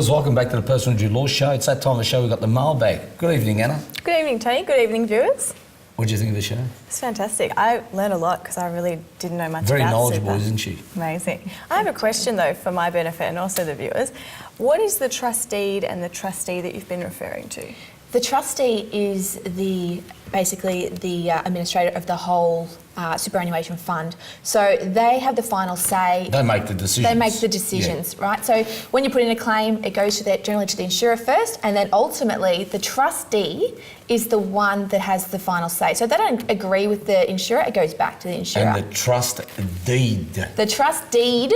Viewers, welcome back to the Personal Injury Law Show. It's that time of the show we've got the mailbag. Good evening, Anna. Good evening, Tony. Good evening, viewers. What did you think of the show? It's fantastic. I learned a lot because I really didn't know much Very about knowledgeable, super. isn't she? Amazing. I have a question, though, for my benefit and also the viewers. What is the trust deed and the trustee that you've been referring to? The trustee is basically the administrator of the whole superannuation fund. So they have the final say. They make the decisions. They make the decisions, right? So when you put in a claim, it goes generally to the insurer first, and then ultimately the trustee is the one that has the final say. So if they don't agree with the insurer, it goes back to the insurer. And the trust deed. The trust deed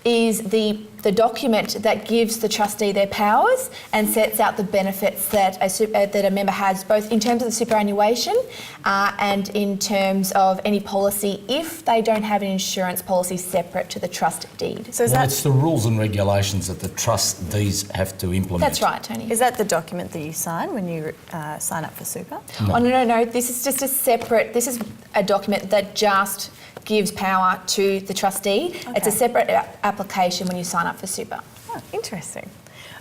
is the document that gives the trustee their powers and sets out the benefits that a member has, both in terms of the superannuation and in terms of any policy if they don't have an insurance policy separate to the trust deed. So It's the rules and regulations that the trustees have to implement. That's right, Tony. is that the document that you sign when you sign up for super? No. Oh, no. This is just this is a document that just gives power to the trustee. Okay. It's a separate application when you sign up for super. Oh, interesting.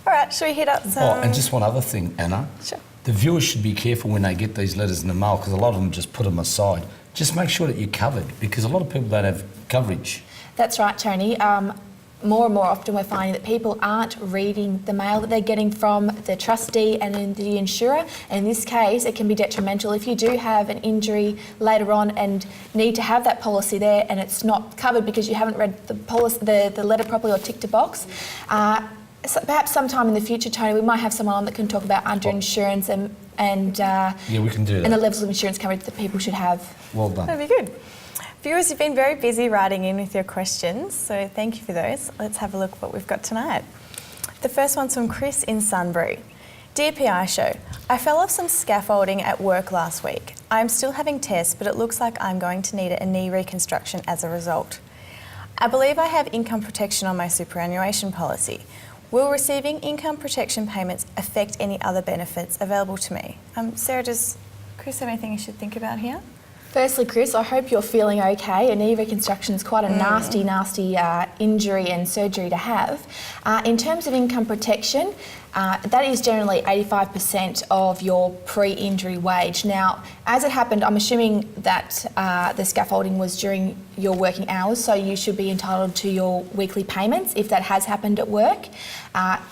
All right, shall we hit up some... Oh, and just one other thing, Anna. Sure. The viewers should be careful when they get these letters in the mail because a lot of them just put them aside. Just make sure that you're covered because a lot of people don't have coverage. That's right, Tony. More and more often we're finding that people aren't reading the mail that they're getting from the trustee and then the insurer. And in this case, it can be detrimental if you do have an injury later on and need to have that policy there and it's not covered because you haven't read the policy, the letter properly or ticked a box. So perhaps sometime in the future, Tony, we might have someone on that can talk about underinsurance and Yeah, we can do that. and the levels of insurance coverage that people should have. Well done. That'd be good. Viewers, you've been very busy writing in with your questions, so thank you for those. Let's have a look at what we've got tonight. The first one's from Chris in Sunbury. Dear PI Show, I fell off some scaffolding at work last week. I'm still having tests, but it looks like I'm going to need a knee reconstruction as a result. I believe I have income protection on my superannuation policy. Will receiving income protection payments affect any other benefits available to me? Sarah, does Chris have anything you should think about here? Firstly, Chris, I hope you're feeling okay. A knee reconstruction is quite a nasty injury and surgery to have. In terms of income protection, that is generally 85% of your pre-injury wage. Now, as it happened, I'm assuming that the scaffolding was during your working hours, so you should be entitled to your weekly payments if that has happened at work.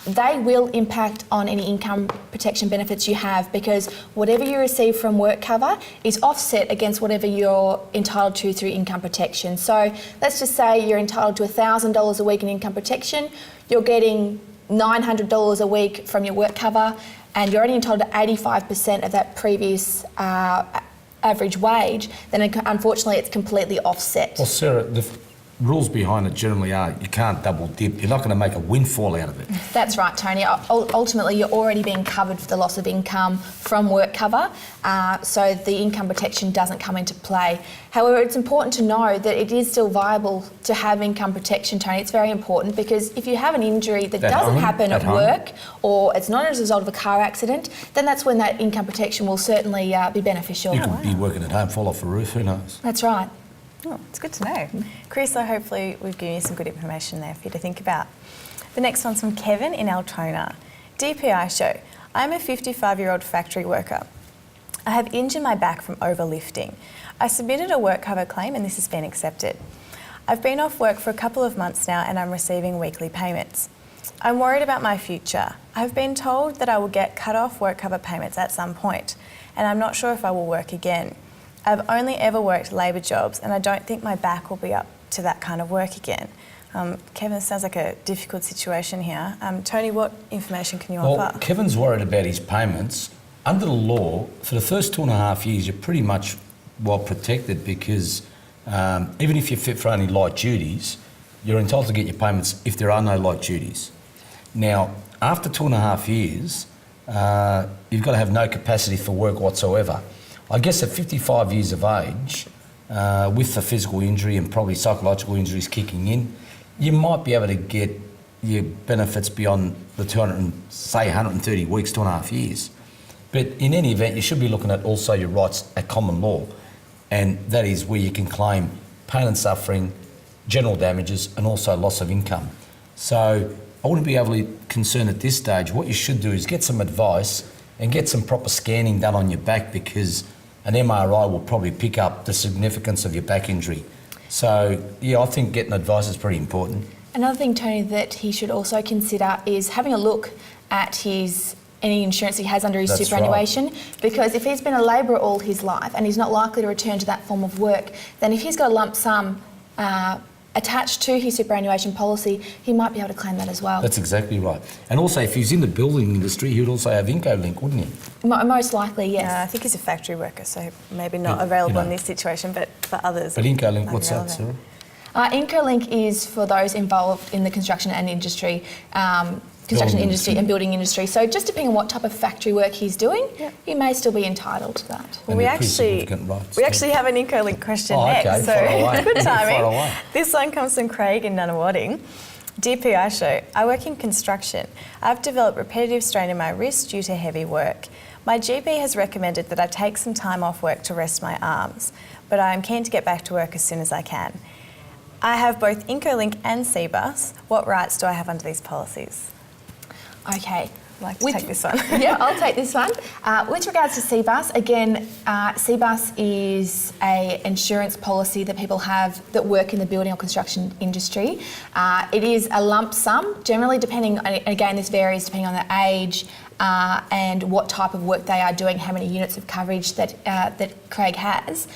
They will impact on any income protection benefits you have because whatever you receive from work cover is offset against whatever you're entitled to through income protection. So let's just say you're entitled to $1,000 a week in income protection, you're getting $900 a week from your work cover and you're only entitled to 85% of that previous average wage, then unfortunately it's completely offset. Well, Sarah, the rules behind it generally are you can't double dip. You're not going to make a windfall out of it. That's right, Tony. Ultimately, you're already being covered for the loss of income from work cover, so the income protection doesn't come into play. However, it's important to know that it is still viable to have income protection, Tony. It's very important because if you have an injury that doesn't happen at work or it's not as a result of a car accident, then that's when that income protection will certainly be beneficial. You could be working at home, fall off a roof, who knows? That's right. Oh, it's good to know. Chris, so hopefully we've given you some good information there for you to think about. The next one's from Kevin in Altona. DPI Show, I'm a 55-year-old factory worker. I have injured my back from overlifting. I submitted a work cover claim and this has been accepted. I've been off work for a couple of months now and I'm receiving weekly payments. I'm worried about my future. I've been told that I will get cut off work cover payments at some point and I'm not sure if I will work again. I've only ever worked labour jobs and I don't think my back will be up to that kind of work again. Kevin, this sounds like a difficult situation here. Tony, what information can you offer? Kevin's worried about his payments. Under the law, for the first 2.5 years, you're pretty much well protected because even if you're fit for only light duties, you're entitled to get your payments if there are no light duties. Now, after 2.5 years, you've got to have no capacity for work whatsoever. I guess at 55 years of age, with the physical injury and probably psychological injuries kicking in, you might be able to get your benefits beyond the 130 weeks, 2.5 years. But in any event, you should be looking at also your rights at common law, and that is where you can claim pain and suffering, general damages, and also loss of income. So I wouldn't be overly concerned at this stage. What you should do is get some advice and get some proper scanning done on your back, because an MRI will probably pick up the significance of your back injury. So, yeah, I think getting advice is pretty important. Another thing, Tony, that he should also consider is having a look at any insurance he has under his That's superannuation, because if he's been a labourer all his life and he's not likely to return to that form of work, then if he's got a lump sum attached to his superannuation policy, he might be able to claim that as well. That's exactly right. And also, if he's in the building industry, he would also have IncoLink, wouldn't he? Most likely, yes. I think he's a factory worker, so maybe not But, available you know. in this situation, but for others. But IncoLink, might what's be that, Sarah? relevant. IncoLink is for those involved in the construction and industry, and building industry. So just depending on what type of factory work he's doing, Yep. he may still be entitled to that. Well, And we they're pretty actually significant rights, we too. actually have an IncoLink question Oh, okay, next, so far away. good timing. Far away. This one comes from Craig in Nunawading. Dear PI Show, I work in construction. I've developed repetitive strain in my wrist due to heavy work. My GP has recommended that I take some time off work to rest my arms, but I am keen to get back to work as soon as I can. I have both IncoLink and CBUS. What rights do I have under these policies? Okay. I'd like to take this one. Yeah, I'll take this one. With regards to CBUS, again, CBUS is an insurance policy that people have that work in the building or construction industry. It is a lump sum, generally depending, and again, this varies depending on the age and what type of work they are doing, how many units of coverage that Craig has.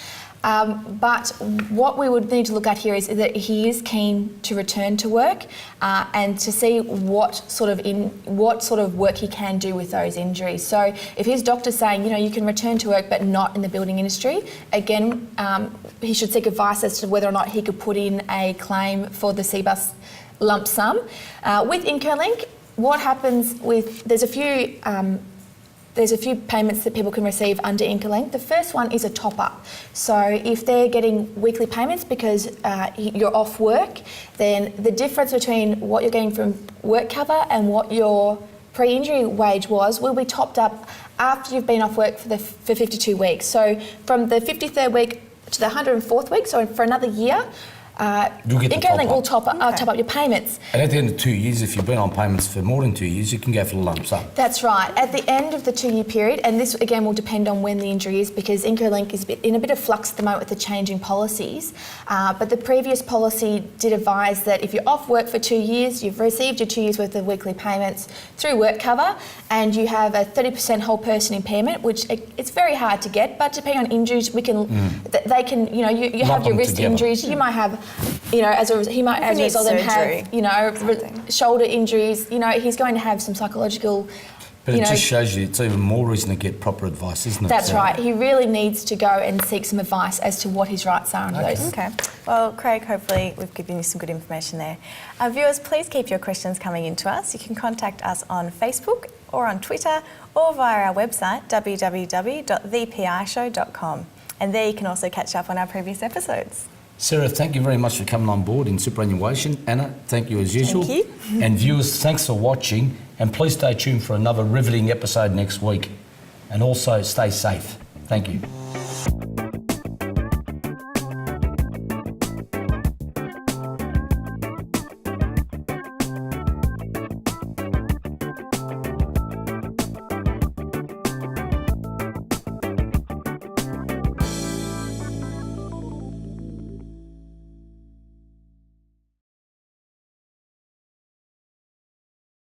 But what we would need to look at here is that he is keen to return to work and to see what sort of work he can do with those injuries. So if his doctor's saying, you can return to work but not in the building industry, again, he should seek advice as to whether or not he could put in a claim for the CBUS lump sum. With IncoLink, what happens there's a few payments that people can receive under IncoLink. The first one is a top-up. So if they're getting weekly payments because you're off work, then the difference between what you're getting from work cover and what your pre-injury wage was will be topped up after you've been off work for 52 weeks. So from the 53rd week to the 104th week, so for another year, You'll get the IncoLink will top-up. top up your payments. And at the end of 2 years, if you've been on payments for more than 2 years, you can go for the lump sum. That's right. At the end of the 2-year period, and this again will depend on when the injury is, because IncoLink is in a bit of flux at the moment with the changing policies. But the previous policy did advise that if you're off work for 2 years, you've received your 2 years worth of weekly payments through work cover, and you have a 30% whole person impairment, which it's very hard to get. But depending on injuries, they can, you Lump have your them wrist together. injuries. You might have, he might as a need result of them surgery, have, shoulder injuries. He's going to have some psychological. But it just shows you it's even more reason to get proper advice, isn't it? That's So- right. He really needs to go and seek some advice as to what his rights are under those. Okay. Well, Craig, hopefully we've given you some good information there. Viewers, please keep your questions coming in to us. You can contact us on Facebook or on Twitter or via our website, www.thepishow.com. And there you can also catch up on our previous episodes. Sarah, thank you very much for coming on board in superannuation. Anna, thank you as usual. Thank you. And viewers, thanks for watching. And please stay tuned for another riveting episode next week. And also stay safe. Thank you.